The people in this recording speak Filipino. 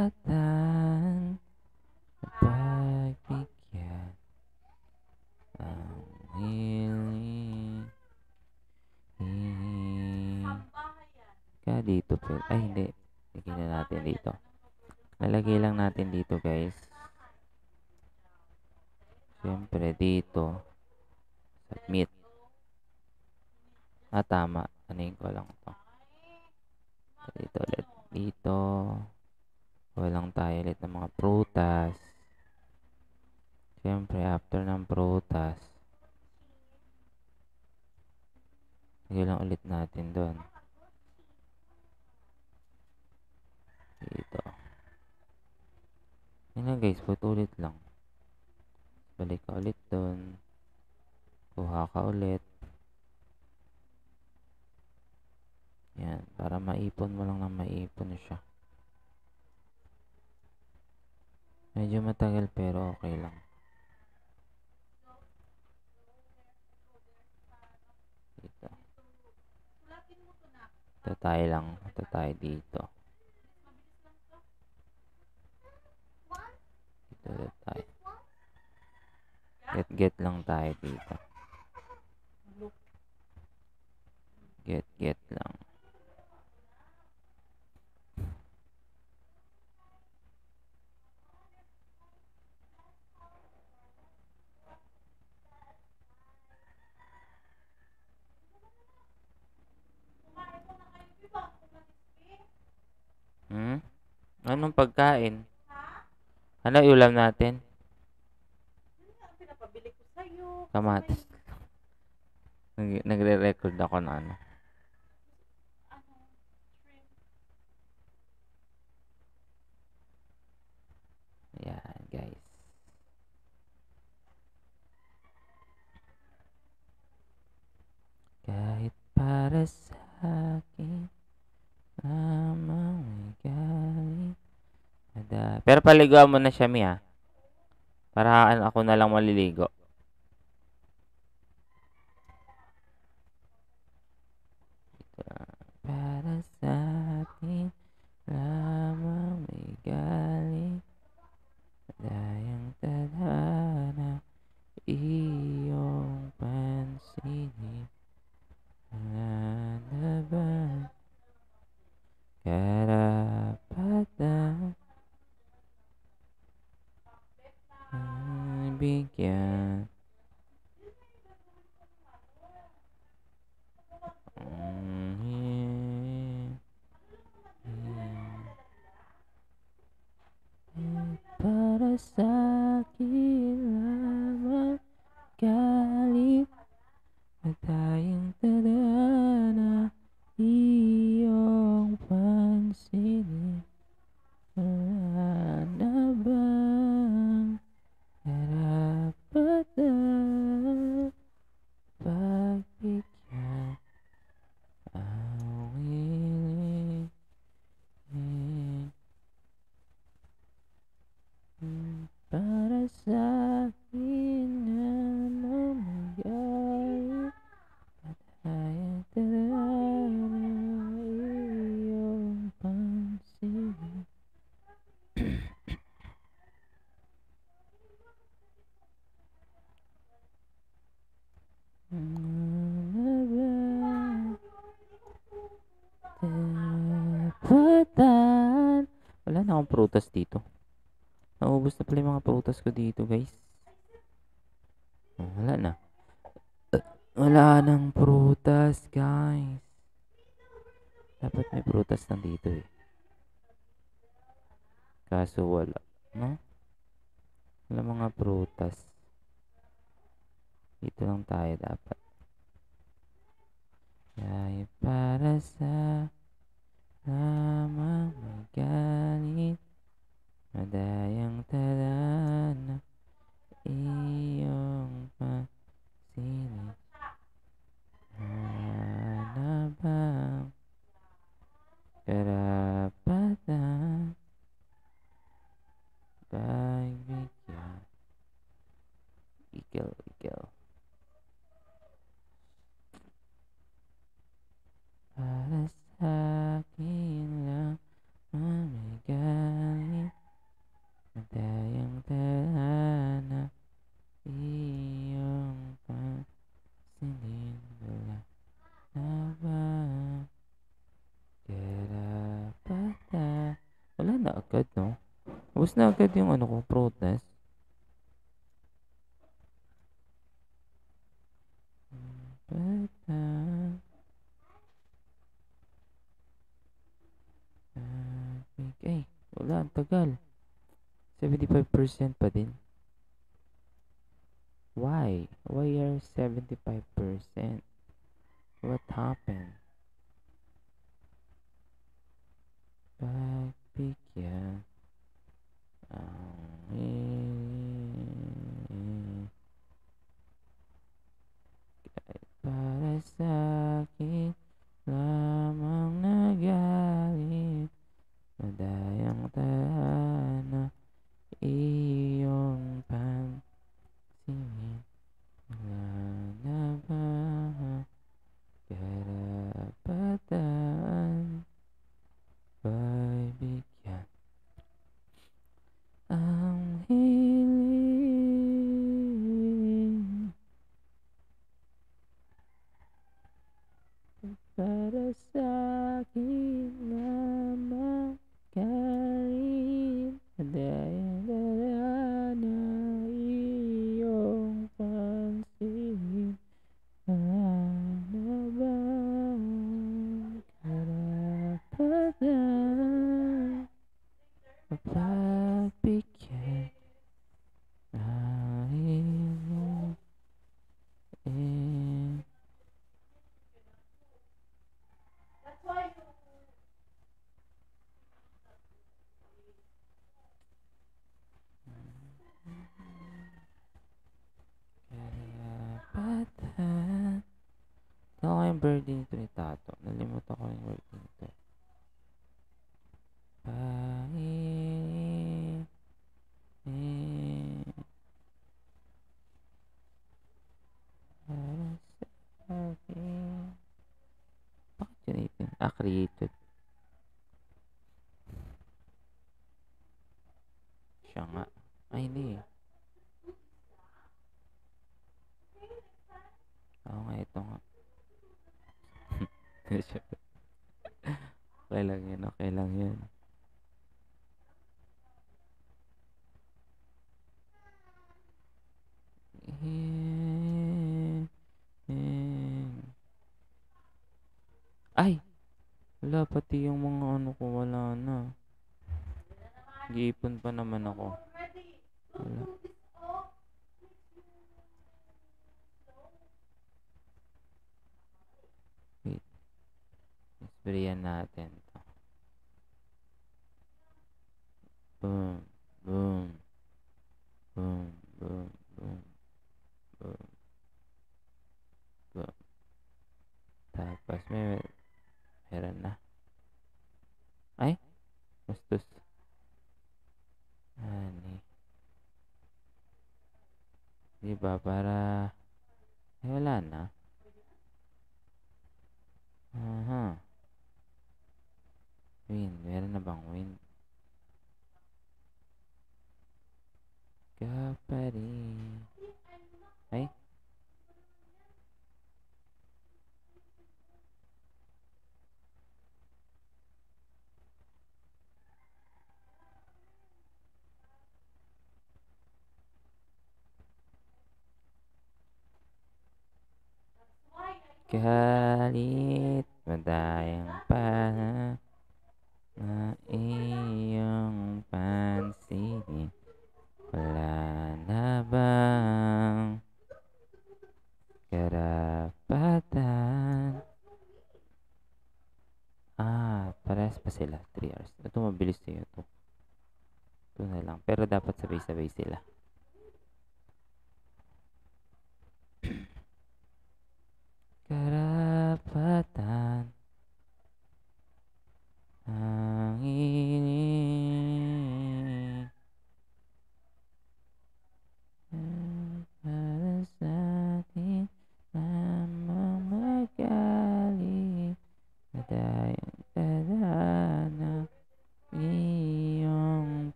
karapatan na pagbigyan ang hiling ka dito. Ay, hindi. Lagyan na natin dito. Lalagay lang natin dito, guys. Siyempre, dito. Submit. Tama. Anuhin ko lang to. Dito ulit. Dito. Walang tayo ulit ng mga prutas. Siyempre, after ng prutas, lagay lang ulit natin doon. Dito. Yan lang, guys. Ulit lang. Balik ka ulit doon. Kuha ka ulit. Yan. Para maipon mo lang na maipon siya. Medyo matagal pero okay lang. Dito. Ito tayo lang. Ito tayo dito. Dito tayo. Get lang tayo dito. Get lang. Anong pagkain? Ano ulam natin? Pinapabili ko sa'yo. Kamatis. Nagre-record ako na ano. Ayan, guys. Kahit para sa akin lamang may galing. Pero paliguan mo na siya, Mia. Para ako na lang maliligo. Para sa akin lamang may galing. Dayang tadhana iyong pansinin. Wala na ba karapatan ang bigyan para sa akin lamang galing na tayong tadhana iyong pansinin. Wala na bang karapatan pagbigyan ang hiling para sa akin na mamagay at ayang tadhana iyong pansinin. Karapatan. Wala na akong prutas dito. Naubos na pala yung mga prutas ko dito, guys. Wala na. Wala nang prutas, guys. Dapat may prutas na dito eh. Kaso wala. No? Wala mga prutas. Dito lang tayo dapat. Ay para sa lamang may galit. Madayang tadhana iyong pansinin. Na bang karapatan pagbigyan. Ikaw. Para sa akin agad, no? Ubus na agad yung ano ko, protest. Ay, wala, ang tagal. 75% pa din. Why? Why are 75%? What happened? Pagbigyan ang para sa akin lamang nagalit madayang tana iyong pansinin wala na ba karapatan pagbigyan ang hiling para sa akin lamang kahit madayang tana iyong pansinin ano bang karapatan mapagbigyan dahil mo karapatan. Ano kayong birthday nito ni Tato? Nalimutan ko yung birthday nito. Para sa akin. Bakit yun ito? Created. Siya nga. Ay, hindi eh. Oo nga, ito nga. Okay lang yan, okay lang yan. Ay! Wala, pati yung mga ano ko wala na. Giipon pa naman ako. Wala. Wait. Sprayan natin to. Boom. Boom. Boom. Boom. Boom. Boom. Boom. Tapos meron na. Ay! Bastos. Ani. Diba para... Ay, wala na. Aha. Win. Meron na bang win? Ka pa rin. Ay? Galit madayang pa na iyong pansinin wala na bang karapatan parehas pa sila 3 hours ito mabilis na ito na lang pero dapat sabay-sabay sila